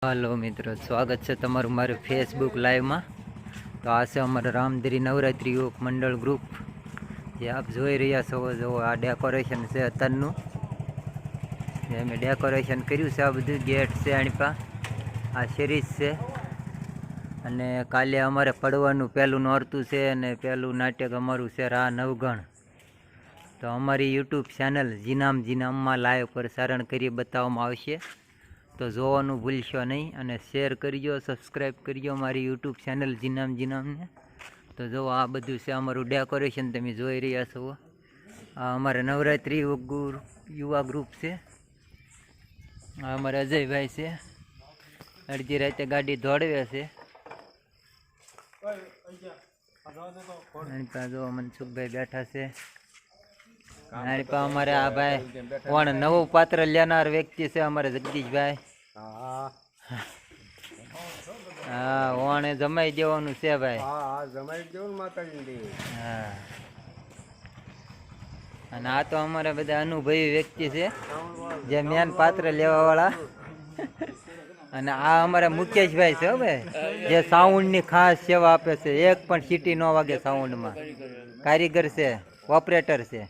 Hello मित्रों, स्वागत है तमारू मारे फेसबुक लाइव में। तो आ से अमर रामधरी नवरात्रि युवक मंडल ग्रुप ये आप જોઈ રહ્યા છો। जो आ डेकोरेशन से अतरनु मैं डेकोरेशन कर्યું છે। आ બધું गेट से आणपा आ सीरीज से અને કાલે અમારે પડવાનું પહેલું નોરતું છે અને પહેલું નાટક અમારું છે રા નવગણ। તો અમારી यूट्यूब चैनल જીનામમાં લાઈવ પ્રસારણ કરી બતાવવામાં આવશે। तो જોવાનું ભૂલશો નહીં અને શેર કરજો, સબસ્ક્રાઈબ કરજો મારી यूट्यूब चैनल જીનામને। तो જો આ બધું છે અમારું ડેકોરેશન તમે જોઈ રહ્યા છો। આ અમારા નવરાત્રિ યુવા ગ્રુપ છે। આ અમારા અજયભાઈ છે, અડધી રાતે ગાડી દોડવે છે। જો મનસુખભાઈ બેઠા છે। અમારે આ ભાઈ કોણ નવું પાત્ર લેનાર વ્યક્તિ છે અમારે જગદીશભાઈ। હા ઓણે જમાઈ દેવાનું છે ભાઈ। હા અને આ તો અમારા બધા અનુભવી વ્યક્તિ છે જે મેન પાત્ર લેવા વાળા। અને આ અમારા મુકેશભાઈ છે ભાઈ જે સાઉન્ડ ની ખાસ સેવા આપે છે। એક પણ સીટી ન વાગે સાઉન્ડ માં, કારીગર છે, ઓપરેટર છે।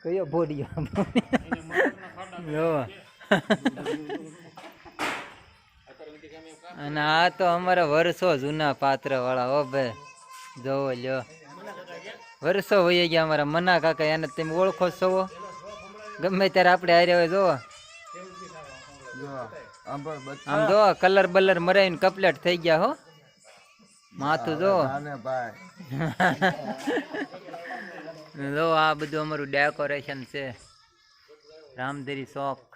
કયો બોડિયો અને આ તો અમારા વર્ષો જૂના પાત્ર વાળા હો ભાઈ। જોવો લ્યો વર્ષો વહી ગયા અમારા મના કાકા, એને તમે ઓળખો છો ગમે ત્યારે આપણે હારે હોય। જોવો આમ જો કલર બલર મરાઈને કપલેટ થઈ ગયા હો। માથું જો જો આ બધું અમારું ડેકોરેશન છે રામધરી શોખ।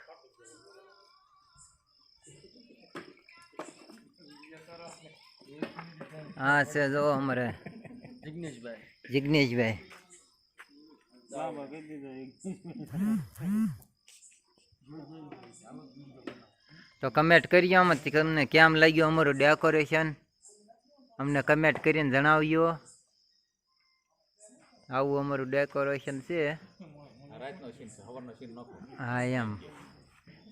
હા છે જો અમારે જિગ્નેશભાઈ। તો કમેન્ટ કરીએ આમાંથી તમને કેમ લાગ્યું અમારું ડેકોરેશન, અમને કમેન્ટ કરીને જણાવ્યો। આવું અમારું ડેકોરેશન છે। હા એમ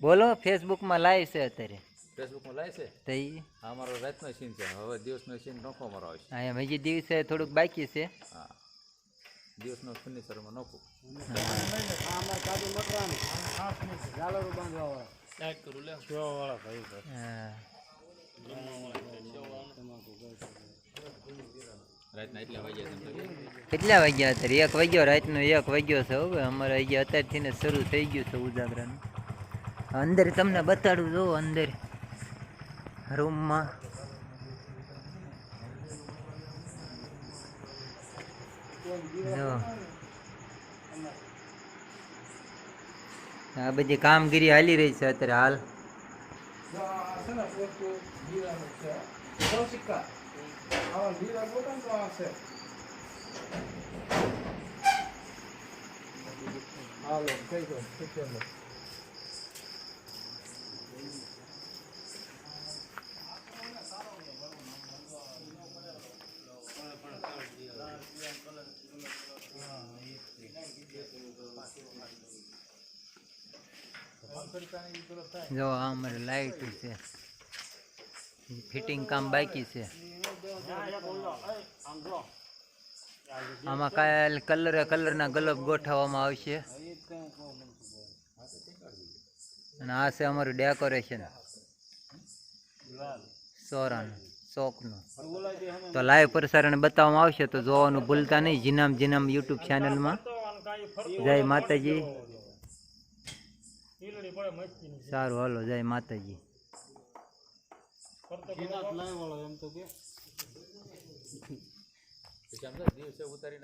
બોલો, ફેસબુકમાં લાઈવ છે અત્યારે। ફેસબુકમાં લાય છે તો અમારો રાતનો સીન છે, હવે દિવસનો સીન નોખો અમારો આવશે। હા એમ હજી દિવસે થોડુંક બાકી છે। હા દિવસનો ફર્નિચરમાં નોખું। કેટલા વાગ્યા અત્યારે? 1 વાગ્યો રાતનો, 1 વાગ્યો છે હવે અમારે અહીંયા અત્યારથી ને શરૂ થઈ ગયું છે ઉજાગરાનું। અંદર તમને બતાડું, જો અંદર રૂમમાં આ બધી કામગીરી હાલી રહી છે અત્યારે હાલ। જો આ અમારે લાઈટ છે, ફિટિંગ કામ બાકી છે। આમાં કાલે કલરના ગલબ ગોઠવવામાં આવશે। અને આ છે અમારું ડેકોરેશન સોરાનું શોખનું। તો લાઈવ પ્રસારણ બતાવવામાં આવશે, તો જોવાનું ભૂલતા નહીં જીનામ યુટ્યુબ ચેનલમાં। જય માતાજી। સારું હાલો, જય માતાજી। દિવસે ઉતારીને